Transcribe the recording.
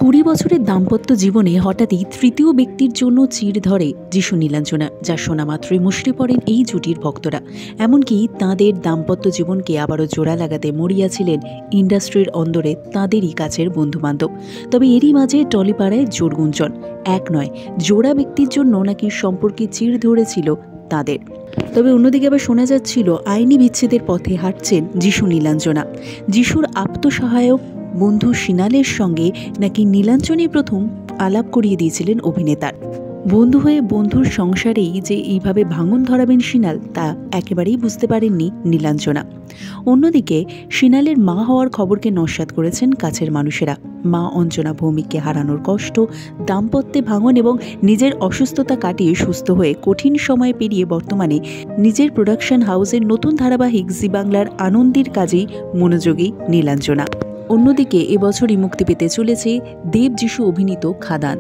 20 বছরের দাম্পত্য জীবনে হঠাৎই তৃতীয় ব্যক্তির জন্য চির ধরে যিশু নীলাঞ্জনা, যা শোনা মাত্রই মুষড়ে পড়েন এই জুটির ভক্তরা। এমনকি তাঁদের দাম্পত্য জীবনকে আবারও জোড়া লাগাতে মরিয়াছিলেন ইন্ডাস্ট্রির অন্দরে তাঁদেরই কাছের বন্ধুবান্ধব। তবে এরই মাঝে টলিপাড়ায় জোর গুঞ্জন, এক নয় জোড়া ব্যক্তির জন্য নাকি সম্পর্কে চির ধরেছিল তাঁদের। তবে অন্যদিকে আবার শোনা যাচ্ছিল আইনি বিচ্ছেদের পথে হাঁটছেন যিশু নীলাঞ্জনা। যিশুর আপ্তসহায়ক বন্ধু সিনালের সঙ্গে নাকি নীলাঞ্জনই প্রথম আলাপ করিয়ে দিয়েছিলেন অভিনেতার। বন্ধু হয়ে বন্ধুর সংসারেই যে এইভাবে ভাঙন ধরাবেন সিনাল, তা একেবারেই বুঝতে পারেননি নীলাঞ্জনা। অন্যদিকে সিনালের মা হওয়ার খবরকে নস্যাৎ করেছেন কাছের মানুষেরা। মা অঞ্জনা ভৌমিককে হারানোর কষ্ট, দাম্পত্যে ভাঙন এবং নিজের অসুস্থতা কাটিয়ে সুস্থ হয়ে কঠিন সময় পেরিয়ে বর্তমানে নিজের প্রোডাকশন হাউসের নতুন ধারাবাহিক জি বাংলার আনন্দের কাজেই মনোযোগী নীলাঞ্জনা। অন্যদিকে এবছরই মুক্তি পেতে চলেছে দেব যিশু অভিনীত খাদান।